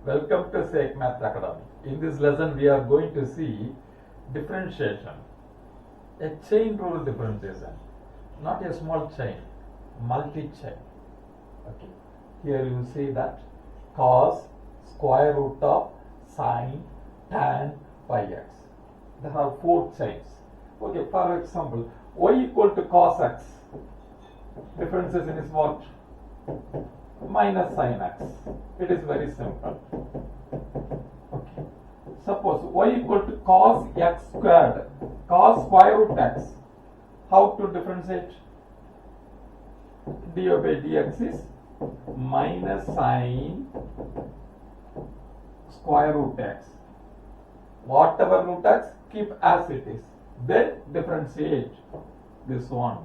Welcome to Sec Math Academy. In this lesson, we are going to see differentiation. A chain rule differentiation, not a small chain, multi-chain. Okay. Here you see that cos square root of sine tan pi x. There are 4 chains. Okay. For example, y equal to cos x. Differentiation is what? Minus sin x. It is very simple. Okay. Suppose y equal to cos x squared, cos square root x. How to differentiate? dy by dx is minus sin square root x. Whatever root x, keep as it is. Then differentiate this one.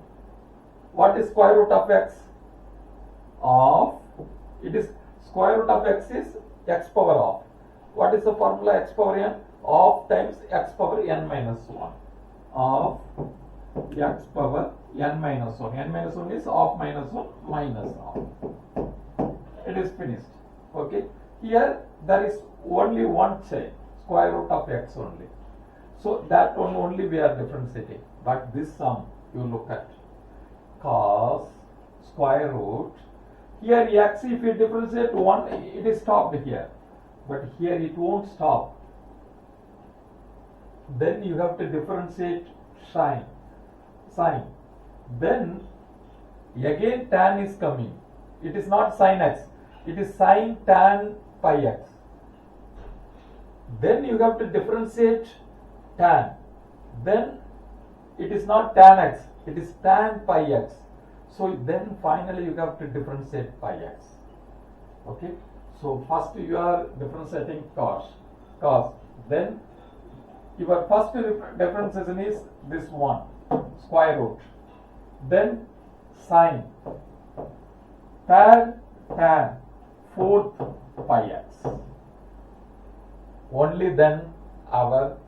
What is square root of x? Of, it is square root of x is x power of. What is the formula? X power n of times x power n minus 1 of x power n minus 1. N minus 1 is of minus 1 minus of. It is finished. Okay. Here there is only one chain, square root of x only. So that one only we are differentiating. But this sum you look at cos square root. Here x, if you differentiate 1, it is stopped here. But here it won't stop. Then you have to differentiate sine. Then again tan is coming. It is not sin x. It is sin tan pi x. Then you have to differentiate tan. Then it is not tan x. It is tan pi x. So then finally you have to differentiate pi x. Okay. So first you are differentiating cos. Then your first differentiation is this one, square root. Then sine. Third tan. Fourth pi x. Only then our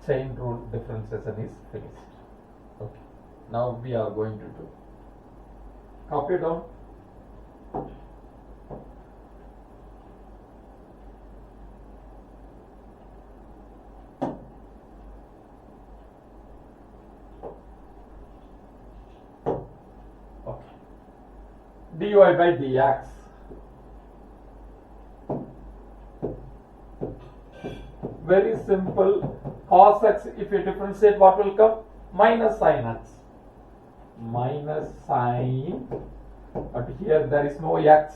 chain rule differentiation is finished. Okay. Now we are going to do. Copy down. Okay. dy by dx. Very simple. Cos x, if you differentiate, what will come? Minus sin x. Minus sin, but here there is no x.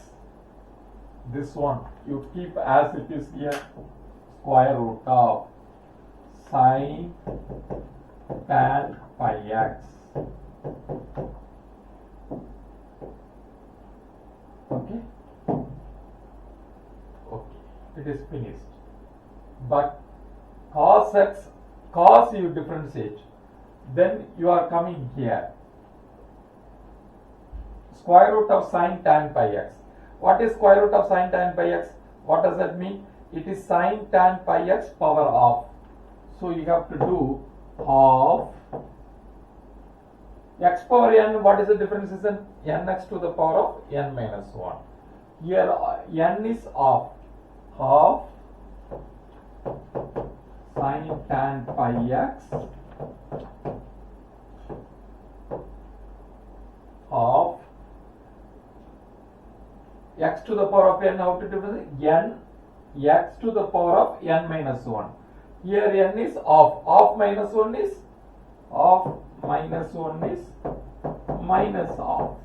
This one you keep as it is here, square root of sin tan pi x. Okay. Okay, it is finished. But cos x, cos you differentiate, then you are coming here. Square root of sin tan pi x. What is square root of sin tan pi x? What does that mean? It is sin tan pi x power of. So you have to do half x power n. What is the differentiation? Nx to the power of n minus 1. Here n is of half sin tan pi x of x to the power of n. How to differentiate? N x to the power of n minus 1. Here n is of minus 1 is of minus 1 is minus of.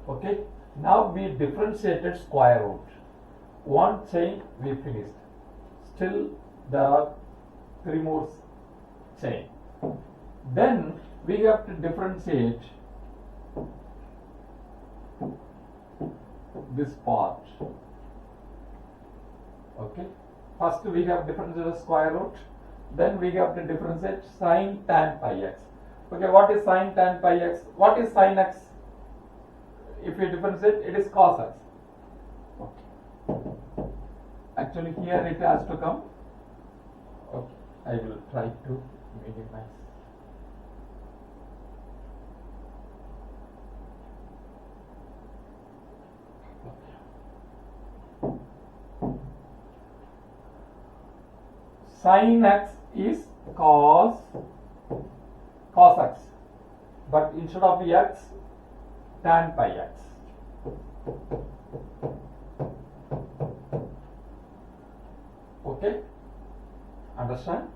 Okay. Now we differentiated square root. One chain we finished. Still there are 3 more chain. Then we have to differentiate this part. Okay. First we have differentiated square root. Then we have to differentiate sin tan pi x. Okay. What is sin tan pi x? What is sin x? If you differentiate, it is cos x. Okay. Actually here it has to come. Okay, I will try to minimize. Sin x is cos x, but instead of x, tan pi x. Okay, understand?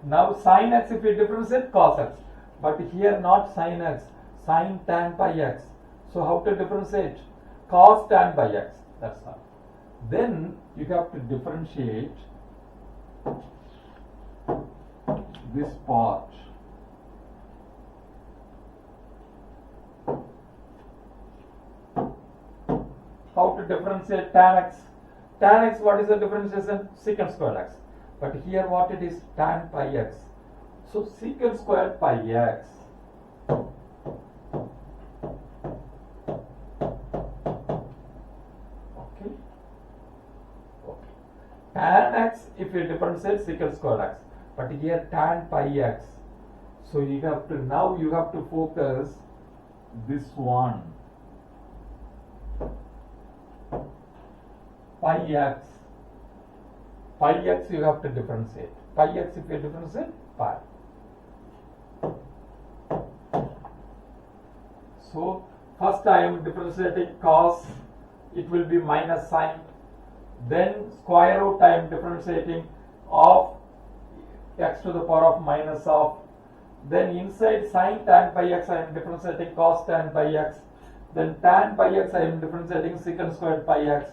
Now sin x, if we differentiate cos x, but here not sin x, sin tan pi x. So how to differentiate? Cos tan pi x, that's all. Then you have to differentiate this part. How to differentiate tan x? Tan x, what is the differentiation? Secant square x. But here what it is? Tan pi x. So secant square pi x. Okay. Tan x, if you differentiate secant square x, but here tan pi x. So you have to, now you have to focus this one. Pi x. Pi x you have to differentiate. Pi x, if you differentiate, pi. So first I am differentiating cos, it will be minus sin. Then square root I am differentiating of x to the power of minus of. Then inside sin tan pi x I am differentiating cos tan pi x. Then tan pi x I am differentiating secant squared pi x.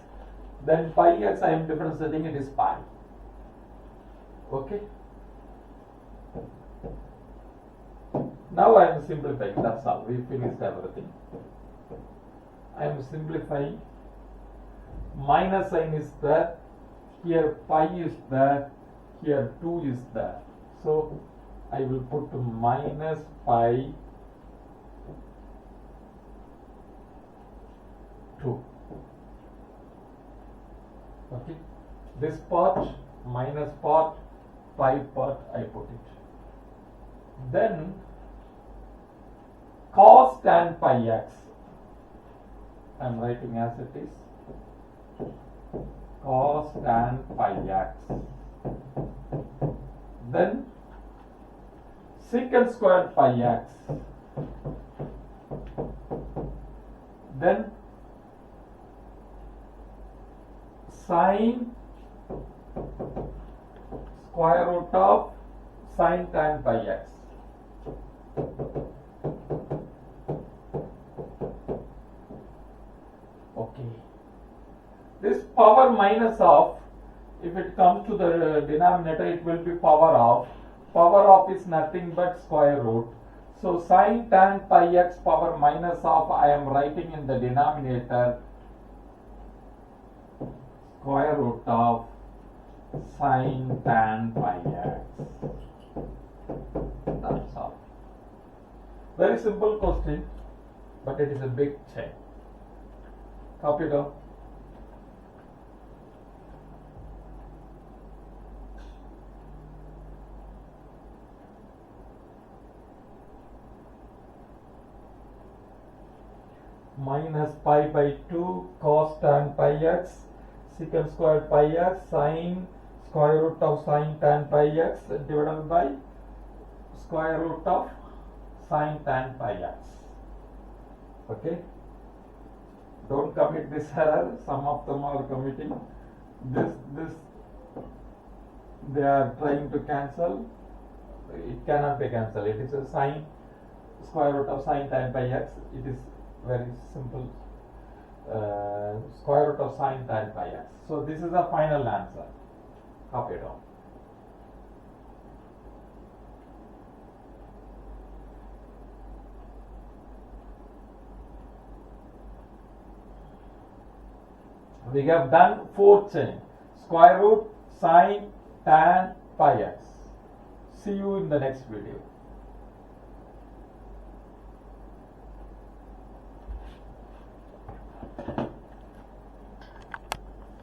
Then pi x I am differentiating, it is pi. Okay. Now I am simplifying, that's all. We finished everything. I am simplifying. Minus sign is there. Here pi is there. Here 2 is there. So I will put minus pi 2. Okay. This part, minus part, pi part, I put it. Then cos tan pi x, I am writing as it is. Cos tan pi x. Then secant squared pi x. Then sin square root of sin tan pi x. Okay. This power minus of, if it comes to the denominator, it will be power of. Power of is nothing but square root. So sin tan pi x power minus of, I am writing in the denominator square root of sin tan pi x. That's all. Very simple question, but it is a big check. Copy it down. Minus pi by 2 cos tan pi x secant squared pi x sin square root of sin tan pi x divided by square root of sin tan pi x. Okay. Don't commit this error. Some of them are committing this. They are trying to cancel. It cannot be cancelled. It is a sin square root of sin tan pi x. It is very simple. Square root of sin tan pi x. So this is the final answer. Copy it down. We have done 4th chain. Square root, sin, tan, pi x. See you in the next video.